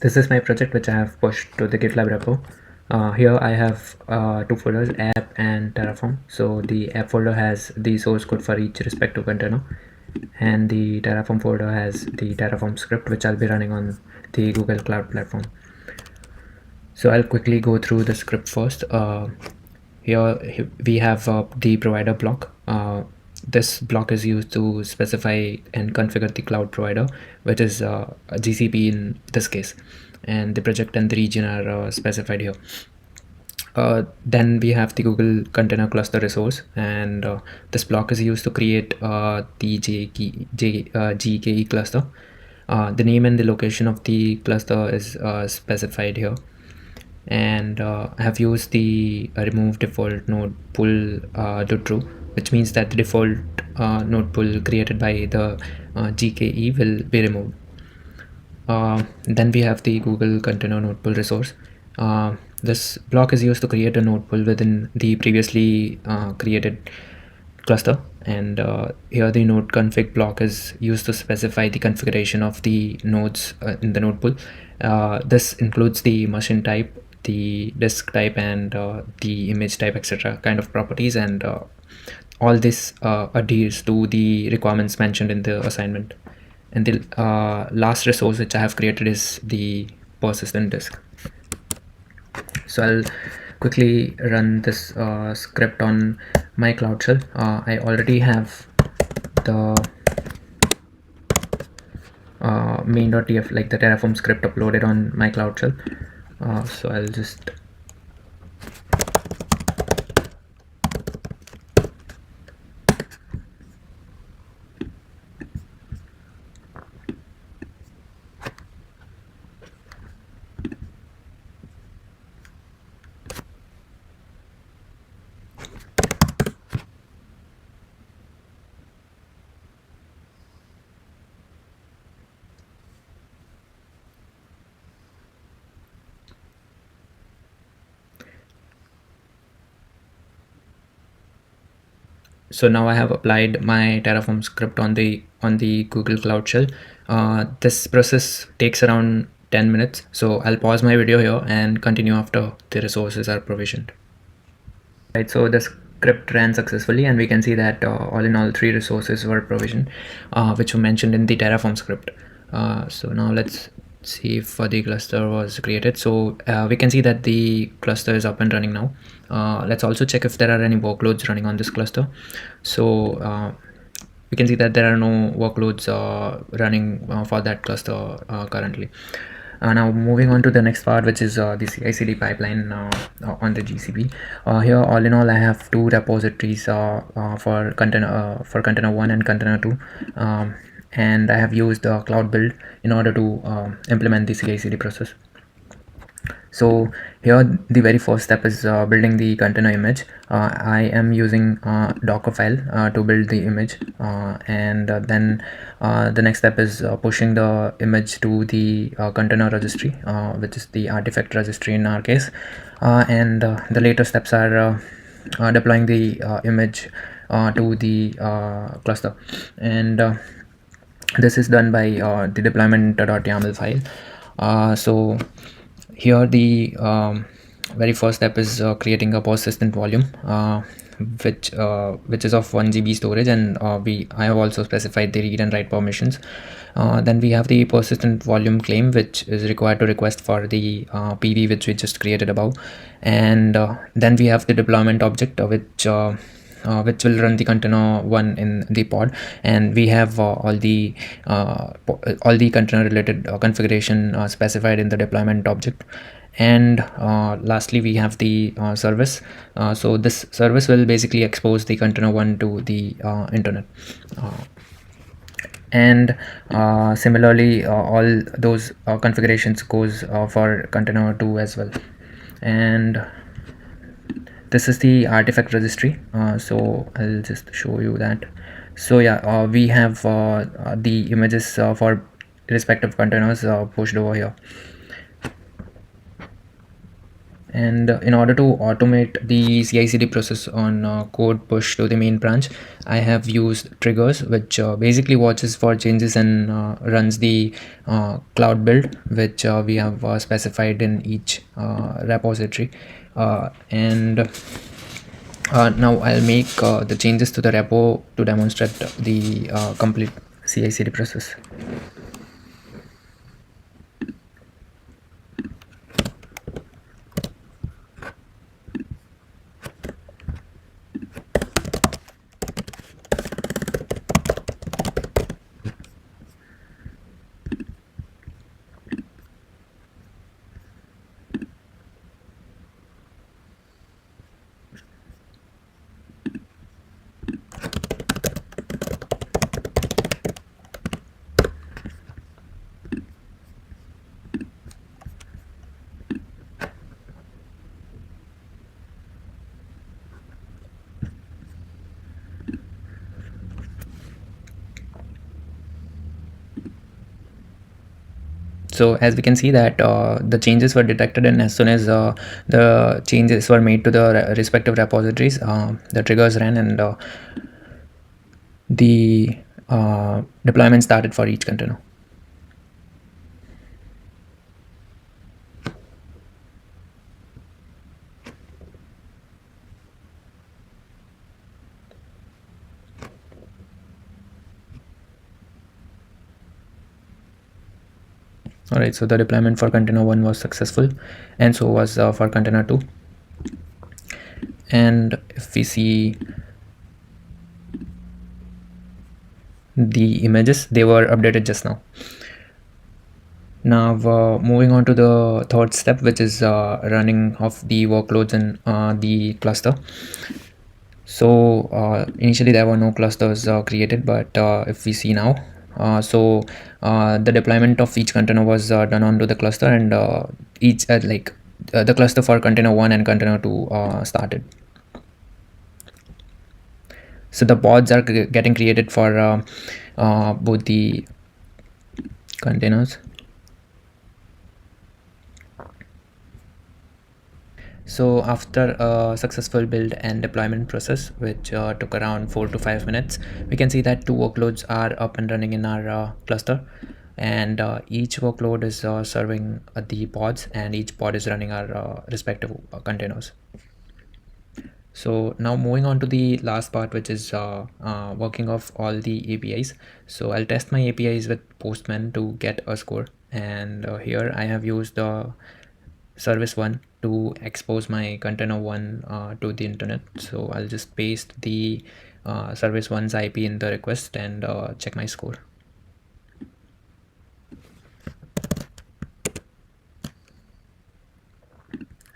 This is my project which I have pushed to the GitLab repo. Here I have two folders, app and Terraform. So the app folder has the source code for each respective container, and the Terraform folder has the Terraform script which I'll be running on the Google Cloud platform. So I'll quickly go through the script first. Here we have the provider block. This block is used to specify and configure the cloud provider, which is a GCP in this case, and the project and the region are specified here. Then we have the Google Container Cluster resource, and this block is used to create the GKE cluster. The name and the location of the cluster is specified here, and I have used the remove default node pull to true, which means that the default node pull created by the GKE will be removed. Then we have the Google Container Node Pull resource. This block is used to create a node pull within the previously created cluster, and here the node config block is used to specify the configuration of the nodes in the node pull. This includes the machine type, the disk type, and the image type, etc. kind of properties, and all this adheres to the requirements mentioned in the assignment. And the last resource which I have created is the persistent disk. So I'll quickly run this script on my Cloud Shell. I already have the main.tf, like the Terraform script, uploaded on my Cloud Shell. So I'll just So now I have applied my Terraform script on the Google Cloud Shell. This process takes around 10 minutes. So I'll pause my video here and continue after the resources are provisioned. Right, so the script ran successfully, and we can see that all in all 3 resources were provisioned, which were mentioned in the Terraform script. So now let's see if the cluster was created. So we can see that the cluster is up and running now. Let's also check if there are any workloads running on this cluster. So we can see that there are no workloads running for that cluster currently. Now moving on to the next part, which is the CI/CD pipeline on the GCP. Here, all in all, I have 2 repositories for container 1 and container 2. And I have used cloud build in order to implement the CI/CD process. So here the very first step is building the container image. I am using Dockerfile to build the image, and then the next step is pushing the image to the container registry, which is the artifact registry in our case, and the later steps are deploying the image to the cluster, and this is done by the deployment.yaml file. So here the very first step is creating a persistent volume, which is of 1 GB storage, and I have also specified the read and write permissions. Then we have the persistent volume claim, which is required to request for the PV which we just created above, and then we have the deployment object which will run the container 1 in the pod, and we have all the container related configuration specified in the deployment object. And lastly, we have the service. So this service will basically expose the container 1 to the internet, and similarly all those configurations goes for container 2 as well. And this is the artifact registry. So I'll just show you that. So yeah, we have the images for respective containers pushed over here. And in order to automate the CI/CD process on code push to the main branch, I have used triggers, which basically watches for changes and runs the cloud build, which we have specified in each repository. And now I'll make the changes to the repo to demonstrate the complete CI/CD process. So as we can see that the changes were detected, and as soon as the changes were made to the respective repositories, the triggers ran, and the deployment started for each container. Alright, so the deployment for container 1 was successful, and so was for container 2. And if we see the images, they were updated just now. Now moving on to the third step, which is running of the workloads in the cluster. So initially there were no clusters created, but if we see now, the deployment of each container was done onto the cluster, and the cluster for container 1 and container 2 started. So the pods are getting created for both the containers. So after a successful build and deployment process, which took around 4 to 5 minutes, we can see that 2 workloads are up and running in our cluster, and each workload is serving the pods, and each pod is running our respective containers. So now moving on to the last part, which is working off all the APIs. So I'll test my APIs with Postman to get a score, and here I have used service 1 to expose my container 1 to the internet. So I'll just paste the service 1's IP in the request and check my score.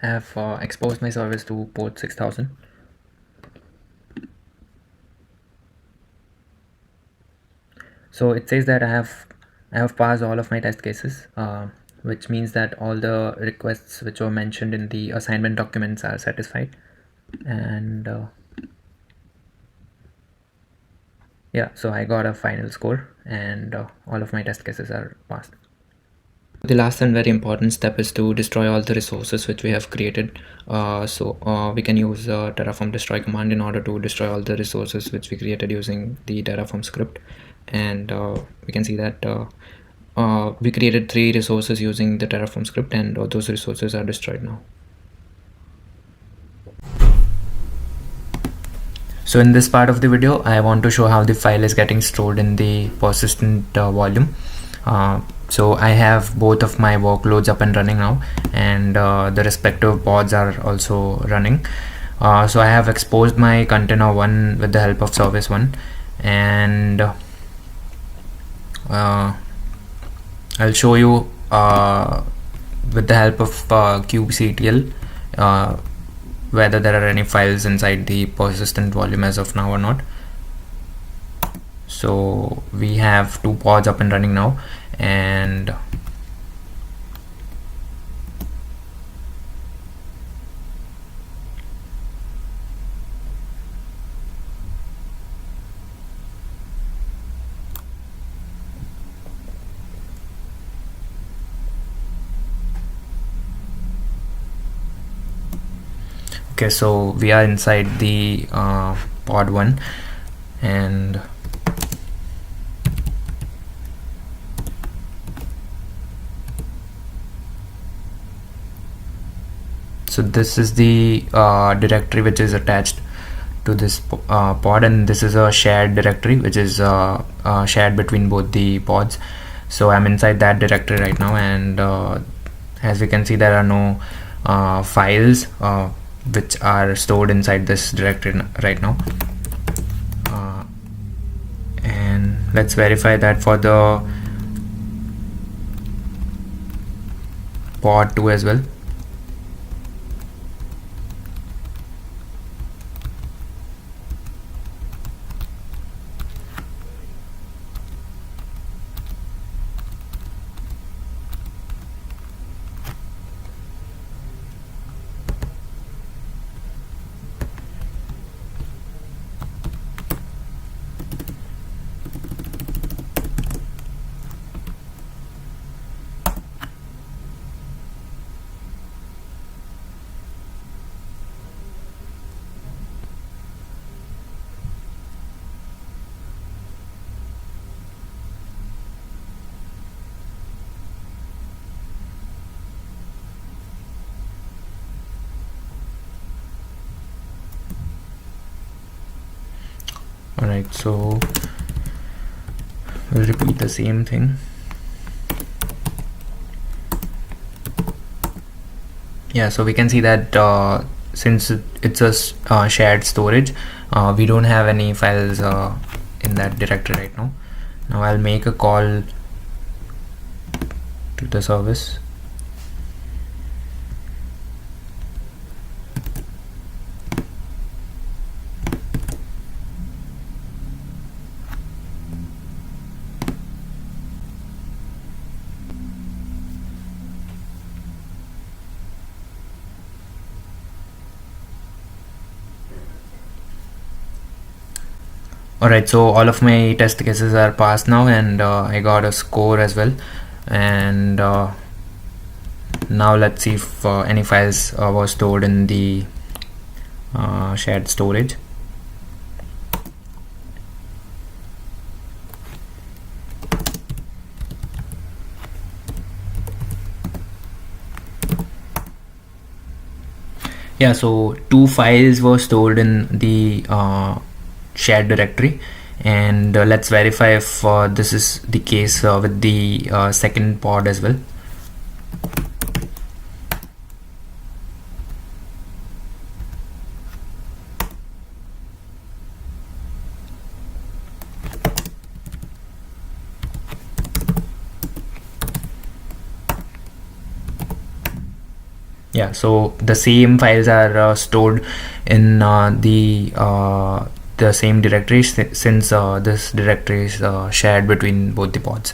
I have exposed my service to port 6000. So it says that I have passed all of my test cases, which means that all the requests which were mentioned in the assignment documents are satisfied. And yeah, so I got a final score, and all of my test cases are passed. The last and very important step is to destroy all the resources which we have created. We can use Terraform destroy command in order to destroy all the resources which we created using the Terraform script. And we can see that we created 3 resources using the Terraform script, and those resources are destroyed now. So in this part of the video, I want to show how the file is getting stored in the persistent volume. So I have both of my workloads up and running now, and the respective pods are also running. So I have exposed my container 1 with the help of service 1, and I'll show you with the help of kubectl whether there are any files inside the persistent volume as of now or not. So we have 2 pods up and running now, and Okay, so we are inside the pod 1, and so this is the directory which is attached to this pod, and this is a shared directory which is shared between both the pods. So I'm inside that directory right now, and as we can see, there are no files which are stored inside this directory right now. And let's verify that for the pod 2 as well. Alright, so we'll repeat the same thing. Yeah, so we can see that since it's a shared storage, we don't have any files in that directory right now. Now I'll make a call to the service. Alright, so all of my test cases are passed now, and I got a score as well. And now let's see if any files were stored in the shared storage. Yeah, so 2 files were stored in the shared directory, and let's verify if this is the case with the second pod as well. Yeah, so the same files are stored in the same directory, since this directory is shared between both the pods.